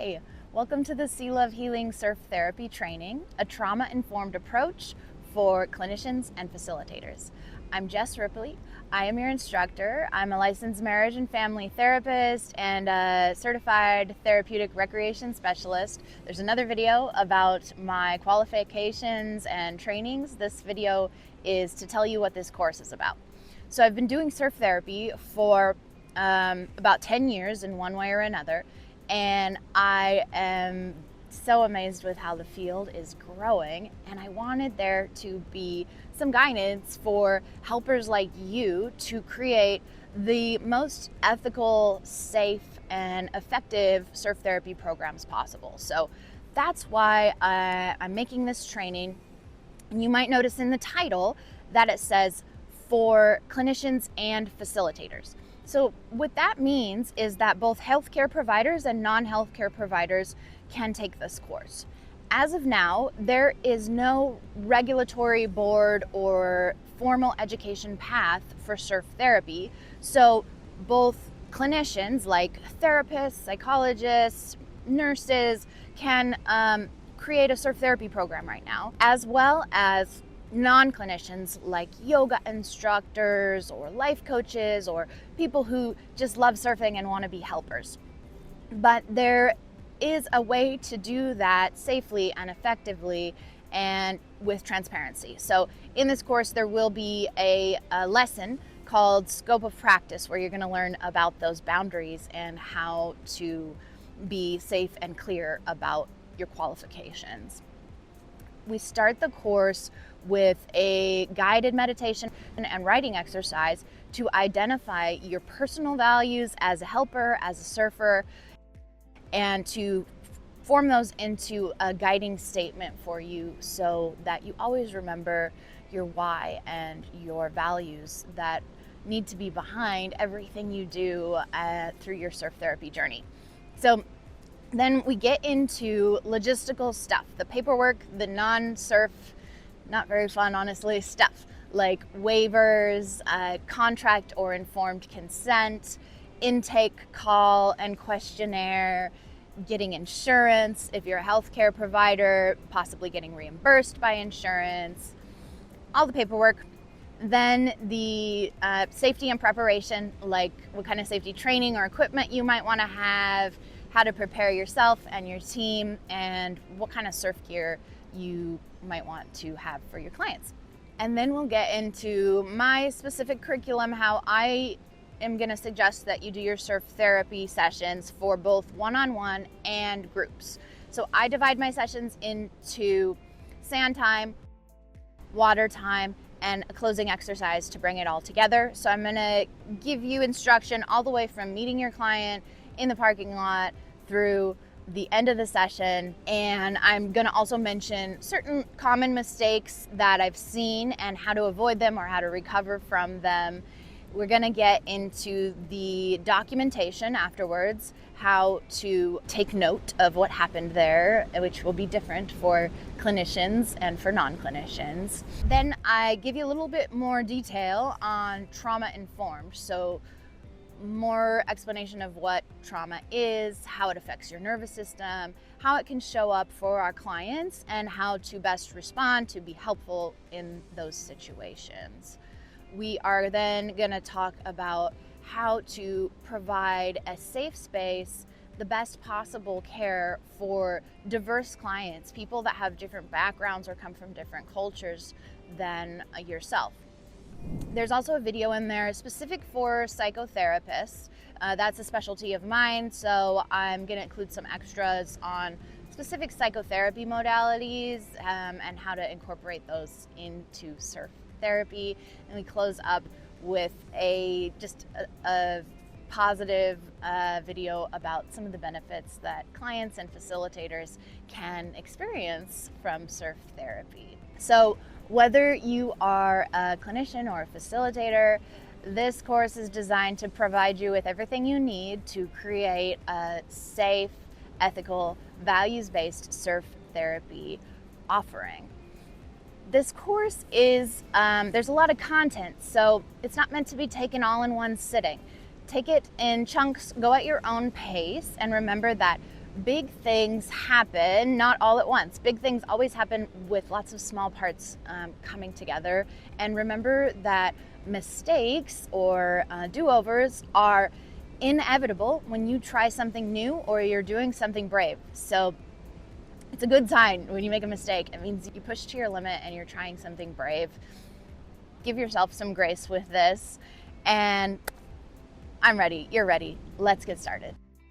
Hi, welcome to the Sea Love Healing Surf Therapy Training, a trauma-informed approach for clinicians and facilitators. I'm Jess Ripley. I am your instructor. I'm a licensed marriage and family therapist and a certified therapeutic recreation specialist. There's another video about my qualifications and trainings. This video is to tell you what this course is about. So I've been doing surf therapy for about 10 years in one way or another. And I am so amazed with how the field is growing, and I wanted there to be some guidance for helpers like you to create the most ethical, safe, and effective surf therapy programs possible. So that's why I'm making this training. And you might notice in the title that it says for clinicians and facilitators. So what that means is that both healthcare providers and non-healthcare providers can take this course. As of now, there is no regulatory board or formal education path for surf therapy. So both clinicians like therapists, psychologists, nurses can create a surf therapy program right now, as well as non-clinicians like yoga instructors or life coaches or people who just love surfing and want to be helpers. But there is a way to do that safely and effectively and with transparency. So in this course, there will be a lesson called Scope of Practice, where you're going to learn about those boundaries and how to be safe and clear about your qualifications. We start the course with a guided meditation and writing exercise to identify your personal values as a helper, as a surfer, and to form those into a guiding statement for you so that you always remember your why and your values that need to be behind everything you do through your surf therapy journey. So then we get into logistical stuff, the paperwork, the non-surf, not very fun, honestly, stuff like waivers, contract or informed consent, intake call and questionnaire, getting insurance, if you're a healthcare provider, possibly getting reimbursed by insurance, all the paperwork. Then the safety and preparation, like what kind of safety training or equipment you might want to have, how to prepare yourself and your team, and what kind of surf gear you might want to have for your clients. And then we'll get into my specific curriculum, how I am going to suggest that you do your surf therapy sessions for both one-on-one and groups. So I divide my sessions into sand time, water time, and a closing exercise to bring it all together. So I'm going to give you instruction all the way from meeting your client in the parking lot through the end of the session. And I'm going to also mention certain common mistakes that I've seen and how to avoid them or how to recover from them. We're going to get into the documentation afterwards, how to take note of what happened there, which will be different for clinicians and for non-clinicians. Then I give you a little bit more detail on trauma-informed. So more explanation of what trauma is, how it affects your nervous system, how it can show up for our clients, and how to best respond to be helpful in those situations. We are then going to talk about how to provide a safe space, the best possible care for diverse clients, people that have different backgrounds or come from different cultures than yourself. There's also a video in there specific for psychotherapists. That's a specialty of mine, so I'm going to include some extras on specific psychotherapy modalities and how to incorporate those into surf therapy. And we close up with a positive video about some of the benefits that clients and facilitators can experience from surf therapy. So whether you are a clinician or a facilitator, this course is designed to provide you with everything you need to create a safe, ethical, values-based surf therapy offering. This course is, there's a lot of content, so it's not meant to be taken all in one sitting. Take it in chunks, go at your own pace, and remember that big things happen not all at once. Big things always happen with lots of small parts coming together. And remember that mistakes or do-overs are inevitable when you try something new or you're doing something brave. So it's a good sign when you make a mistake. It means you push to your limit and you're trying something brave. Give yourself some grace with this. And I'm ready. You're ready. Let's get started.